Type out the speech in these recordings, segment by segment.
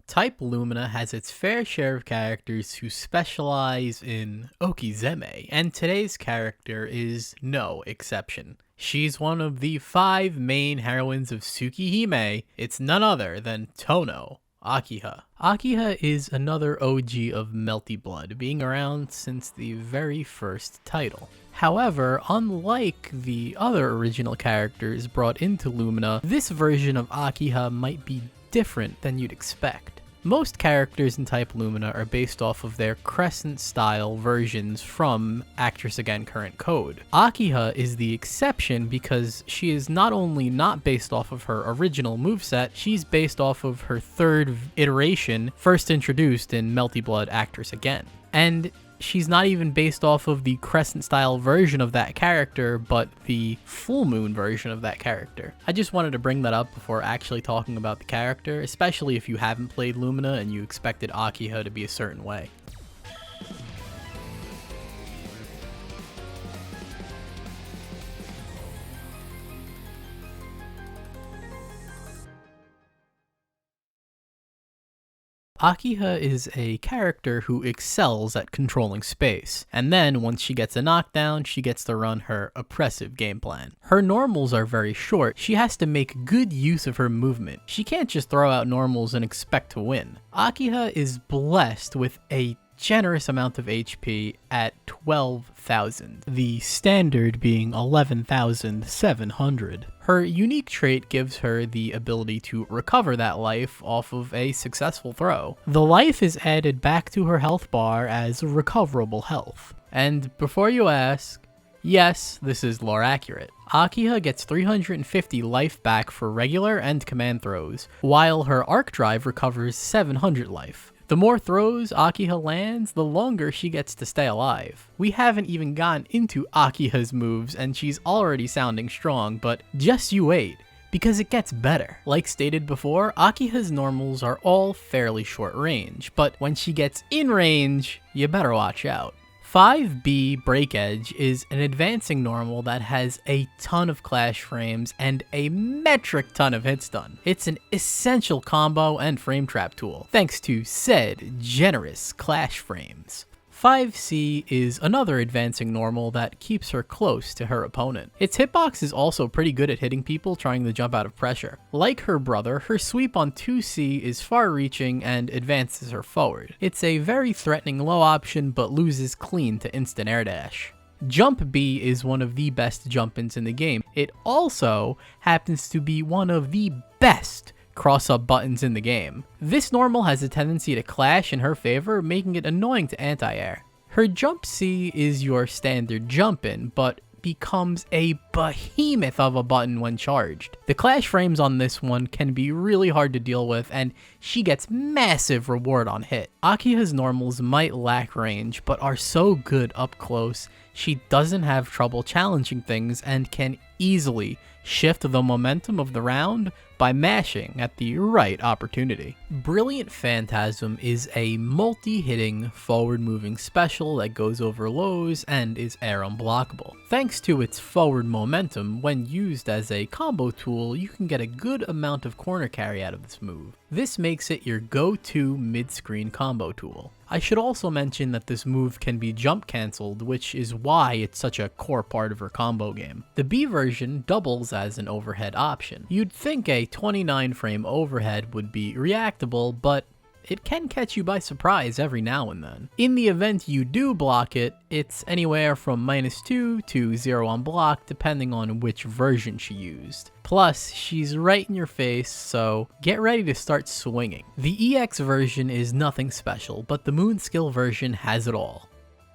Type Lumina has its fair share of characters who specialize in okizeme, and today's character is no exception. She's one of the 5 main heroines of Tsukihime. It's none other than Tohno, Akiha. Akiha is another OG of Melty Blood, being around since the very first title. However, unlike the other original characters brought into Lumina, this version of Akiha might be different than you'd expect. Most characters in Type Lumina are based off of their Crescent-style versions from Actress Again Current Code. Akiha is the exception because she is not only not based off of her original moveset, she's based off of her 3rd iteration, first introduced in Melty Blood Actress Again. And she's not even based off of the Crescent-style version of that character, but the Full Moon version of that character. I just wanted to bring that up before actually talking about the character, especially if you haven't played Lumina and you expected Akiha to be a certain way. Akiha is a character who excels at controlling space, and then once she gets a knockdown, she gets to run her oppressive game plan. Her normals are very short. She has to make good use of her movement. She can't just throw out normals and expect to win. Akiha is blessed with a generous amount of HP at 12,000, the standard being 11,700. Her unique trait gives her the ability to recover that life off of a successful throw. The life is added back to her health bar as recoverable health. And before you ask, yes, this is lore accurate. Akiha gets 350 life back for regular and command throws, while her arc drive recovers 700 life. The more throws Akiha lands, the longer she gets to stay alive. We haven't even gotten into Akiha's moves and she's already sounding strong, but just you wait, because it gets better. Like stated before, Akiha's normals are all fairly short range, but when she gets in range, you better watch out. 5B Break Edge is an advancing normal that has a ton of clash frames and a metric ton of hit stun. It's an essential combo and frame trap tool, thanks to said generous clash frames. 5C is another advancing normal that keeps her close to her opponent. Its hitbox is also pretty good at hitting people trying to jump out of pressure. Like her brother, her sweep on 2C is far-reaching and advances her forward. It's a very threatening low option but loses clean to instant air dash. Jump B is one of the best jump-ins in the game. It also happens to be one of the best cross-up buttons in the game. This normal has a tendency to clash in her favor, making it annoying to anti-air. Her jump C is your standard jump-in, but becomes a behemoth of a button when charged. The clash frames on this one can be really hard to deal with, and she gets massive reward on hit. Akiha's normals might lack range, but are so good up close, she doesn't have trouble challenging things and can easily shift the momentum of the round by mashing at the right opportunity. Brilliant Phantasm is a multi-hitting, forward-moving special that goes over lows and is air unblockable. Thanks to its forward momentum, when used as a combo tool, you can get a good amount of corner carry out of this move. This makes it your go-to mid-screen combo tool. I should also mention that this move can be jump cancelled, which is why it's such a core part of her combo game. The B version doubles as an overhead option. You'd think a 29 frame overhead would be reactable, but it can catch you by surprise every now and then. In the event you do block it, it's anywhere from -2 to 0 on block depending on which version she used. Plus, she's right in your face, so get ready to start swinging. The EX version is nothing special, but the Moon Skill version has it all.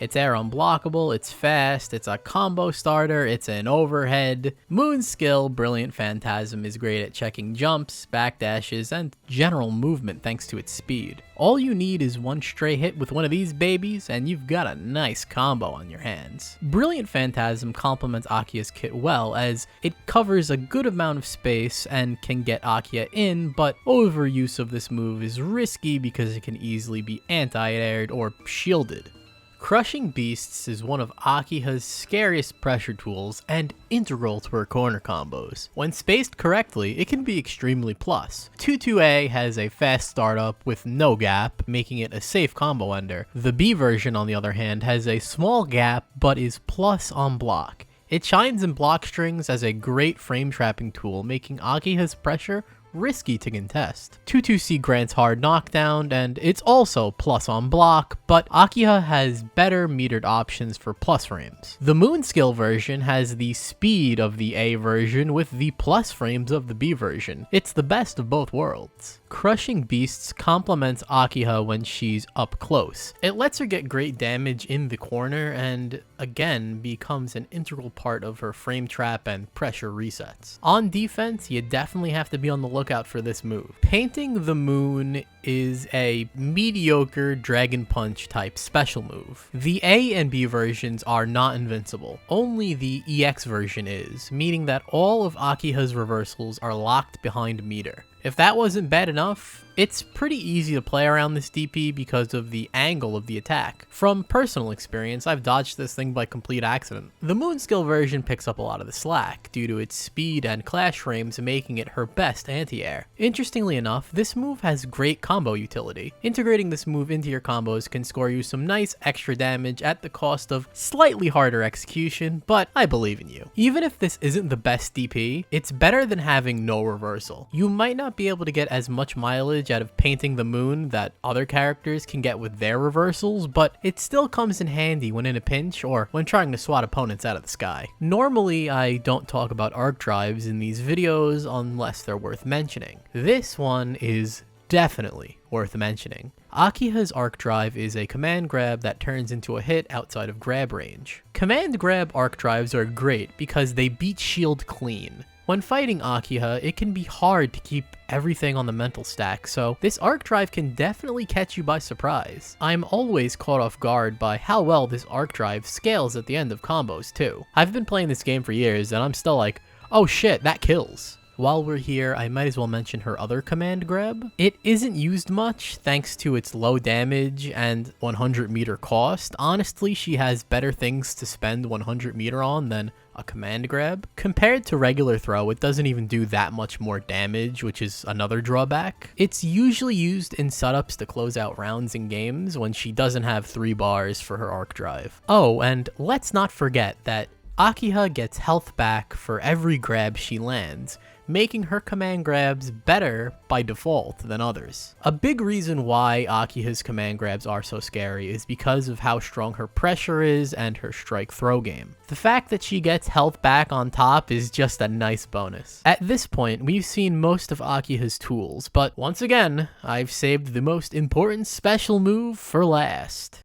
It's air unblockable, it's fast, it's a combo starter, it's an overhead. Moon Skill Brilliant Phantasm is great at checking jumps, backdashes, and general movement thanks to its speed. All you need is one stray hit with one of these babies, and you've got a nice combo on your hands. Brilliant Phantasm complements Akiha's kit well, as it covers a good amount of space and can get Akiha in, but overuse of this move is risky because it can easily be anti-aired or shielded. Crushing Beasts is one of Akiha's scariest pressure tools and integral to her corner combos. When spaced correctly, it can be extremely plus. 2-2A has a fast startup with no gap, making it a safe combo ender. The B version, on the other hand, has a small gap but is plus on block. It shines in block strings as a great frame trapping tool, making Akiha's pressure risky to contest. 2-2C grants hard knockdown, and it's also plus on block, but Akiha has better metered options for plus frames. The Moon skill version has the speed of the A version with the plus frames of the B version. It's the best of both worlds. Crushing Beasts complements Akiha when she's up close. It lets her get great damage in the corner and, again, becomes an integral part of her frame trap and pressure resets. On defense, you definitely have to be on the lookout for this move. Painting the Moon is a mediocre Dragon Punch type special move. The A and B versions are not invincible. Only the EX version is, meaning that all of Akiha's reversals are locked behind meter. If that wasn't bad enough, it's pretty easy to play around this DP because of the angle of the attack. From personal experience, I've dodged this thing by complete accident. The Moon skill version picks up a lot of the slack due to its speed and clash frames, making it her best anti-air. Interestingly enough, this move has great combo utility. Integrating this move into your combos can score you some nice extra damage at the cost of slightly harder execution, but I believe in you. Even if this isn't the best DP, it's better than having no reversal. You might not be able to get as much mileage out of painting the Moon that other characters can get with their reversals, but it still comes in handy when in a pinch or when trying to swat opponents out of the sky. Normally, I don't talk about arc drives in these videos unless they're worth mentioning. This one is definitely worth mentioning. Akiha's arc drive is a command grab that turns into a hit outside of grab range. Command grab arc drives are great because they beat shield clean. When fighting Akiha, it can be hard to keep everything on the mental stack, so this arc drive can definitely catch you by surprise. I'm always caught off guard by how well this arc drive scales at the end of combos too. I've been playing this game for years and I'm still like, oh shit, that kills. While we're here, I might as well mention her other command grab. It isn't used much thanks to its low damage and 100 meter cost. Honestly, she has better things to spend 100 meter on than a command grab. Compared to regular throw, it doesn't even do that much more damage, which is another drawback. It's usually used in setups to close out rounds in games when she doesn't have 3 bars for her arc drive. Oh, and let's not forget that Akiha gets health back for every grab she lands, making her command grabs better by default than others. A big reason why Akiha's command grabs are so scary is because of how strong her pressure is and her strike throw game. The fact that she gets health back on top is just a nice bonus. At this point, we've seen most of Akiha's tools, but once again, I've saved the most important special move for last.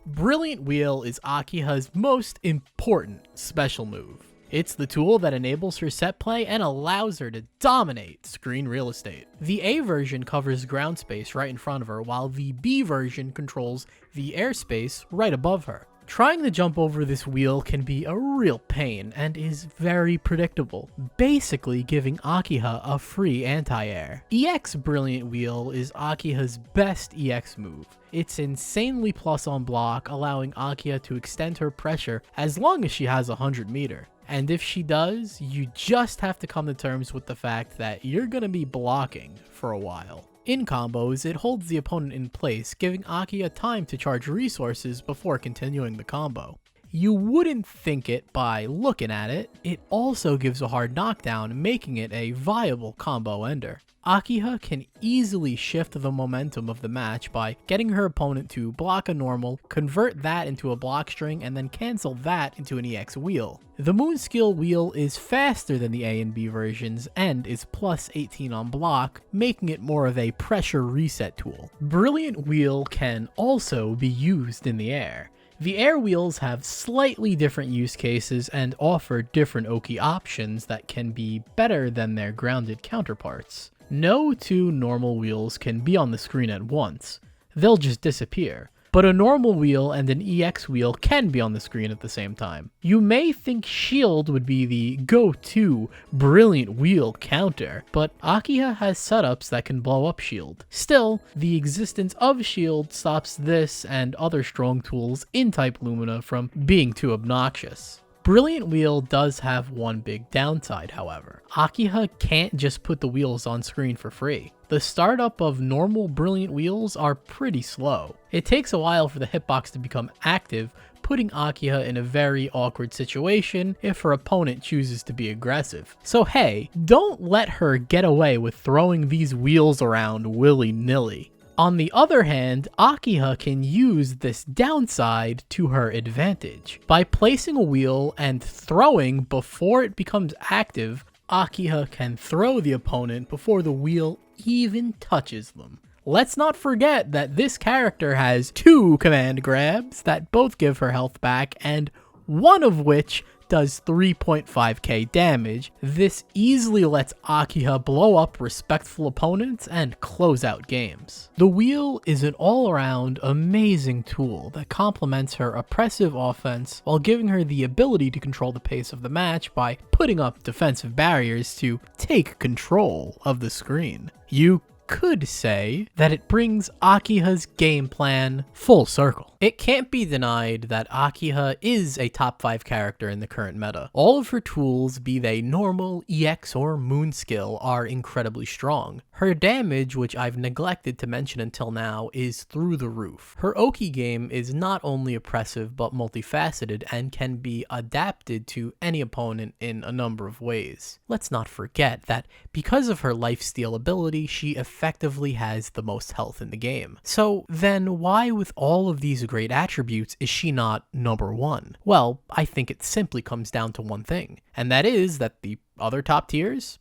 Brilliant Wheel is Akiha's most important special move. It's the tool that enables her set play and allows her to dominate screen real estate. The A version covers ground space right in front of her, while the B version controls the airspace right above her. Trying to jump over this wheel can be a real pain and is very predictable, basically giving Akiha a free anti-air. EX Brilliant Wheel is Akiha's best EX move. It's insanely plus on block, allowing Akiha to extend her pressure as long as she has 100 meter. And if she does, you just have to come to terms with the fact that you're gonna be blocking for a while. In combos, it holds the opponent in place, giving Akiha time to charge resources before continuing the combo. You wouldn't think it by looking at it. It also gives a hard knockdown, making it a viable combo ender. Akiha can easily shift the momentum of the match by getting her opponent to block a normal, convert that into a block string, and then cancel that into an EX wheel. The Moon skill wheel is faster than the A and B versions and is plus 18 on block, making it more of a pressure reset tool. Brilliant Wheel can also be used in the air. The air wheels have slightly different use cases and offer different Oki options that can be better than their grounded counterparts. No 2 normal wheels can be on the screen at once. They'll just disappear. but a normal wheel and an EX wheel can be on the screen at the same time. You may think shield would be the go-to brilliant wheel counter, but Akiha has setups that can blow up shield. Still, the existence of shield stops this and other strong tools in Type Lumina from being too obnoxious. Brilliant Wheel does have one big downside, however. Akiha can't just put the wheels on screen for free. The startup of normal Brilliant Wheels are pretty slow. It takes a while for the hitbox to become active, putting Akiha in a very awkward situation if her opponent chooses to be aggressive. So hey, don't let her get away with throwing these wheels around willy-nilly. On the other hand, Akiha can use this downside to her advantage. By placing a wheel and throwing before it becomes active, Akiha can throw the opponent before the wheel even touches them. Let's not forget that this character has 2 command grabs that both give her health back, and one of which does 3.5k damage. This easily lets Akiha blow up respectful opponents and close out games. The wheel is an all-around amazing tool that complements her oppressive offense while giving her the ability to control the pace of the match by putting up defensive barriers to take control of the screen. You could say that it brings Akiha's game plan full circle. It can't be denied that Akiha is a top 5 character in the current meta. All of her tools, be they normal, EX, or moon skill, are incredibly strong. Her damage, which I've neglected to mention until now, is through the roof. Her Oki game is not only oppressive but multifaceted and can be adapted to any opponent in a number of ways. Let's not forget that because of her lifesteal ability, she effectively has the most health in the game. So then why, with all of these great attributes, is she not number 1? Well, I think it simply comes down to one thing, and that is that the other top tiers,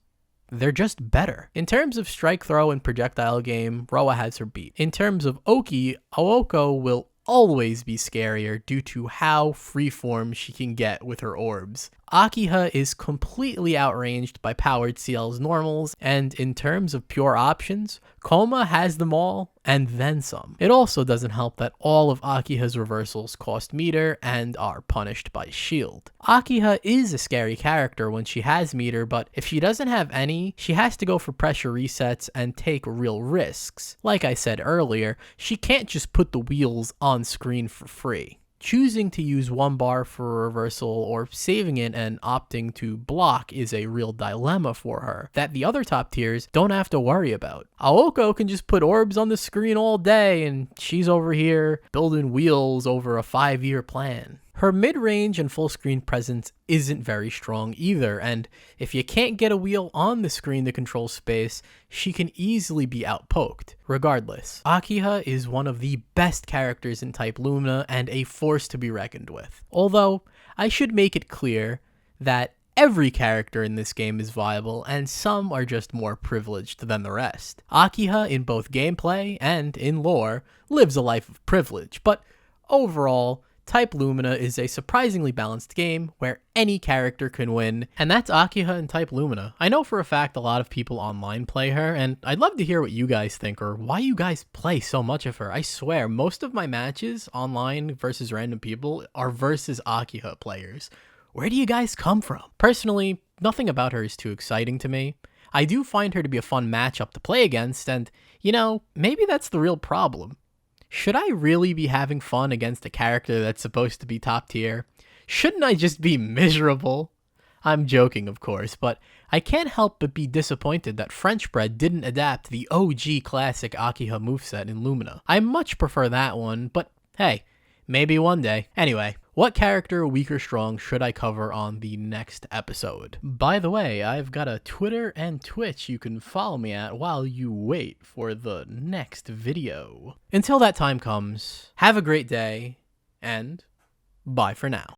they're just better. In terms of strike throw and projectile game, Roa has her beat. In terms of Oki, Aoko will always be scarier due to how freeform she can get with her orbs. Akiha is completely outranged by powered CL's normals, and in terms of pure options, Koma has them all and then some. It also doesn't help that all of Akiha's reversals cost meter and are punished by shield. Akiha is a scary character when she has meter, but if she doesn't have any, she has to go for pressure resets and take real risks. Like I said earlier, she can't just put the wheels on screen for free. Choosing to use 1 bar for a reversal or saving it and opting to block is a real dilemma for her that the other top tiers don't have to worry about. Aoko can just put orbs on the screen all day and she's over here building wheels over a 5-year plan. Her mid-range and full screen presence isn't very strong either, and if you can't get a wheel on the screen to control space, she can easily be outpoked. Regardless, Akiha is one of the best characters in Type Lumina and a force to be reckoned with. Although, I should make it clear that every character in this game is viable, and some are just more privileged than the rest. Akiha, in both gameplay and in lore, lives a life of privilege, but overall, Type Lumina is a surprisingly balanced game where any character can win, and that's Akiha in Type Lumina. I know for a fact a lot of people online play her, and I'd love to hear what you guys think or why you guys play so much of her. I swear, most of my matches online versus random people are versus Akiha players. Where do you guys come from? Personally, nothing about her is too exciting to me. I do find her to be a fun matchup to play against, and, you know, maybe that's the real problem. Should I really be having fun against a character that's supposed to be top tier? Shouldn't I just be miserable? I'm joking, of course, but I can't help but be disappointed that French Bread didn't adapt the OG classic Akiha moveset in Lumina. I much prefer that one, but hey, maybe one day. Anyway, what character, weak or strong, should I cover on the next episode? By the way, I've got a Twitter and Twitch you can follow me at while you wait for the next video. Until that time comes, have a great day, and bye for now.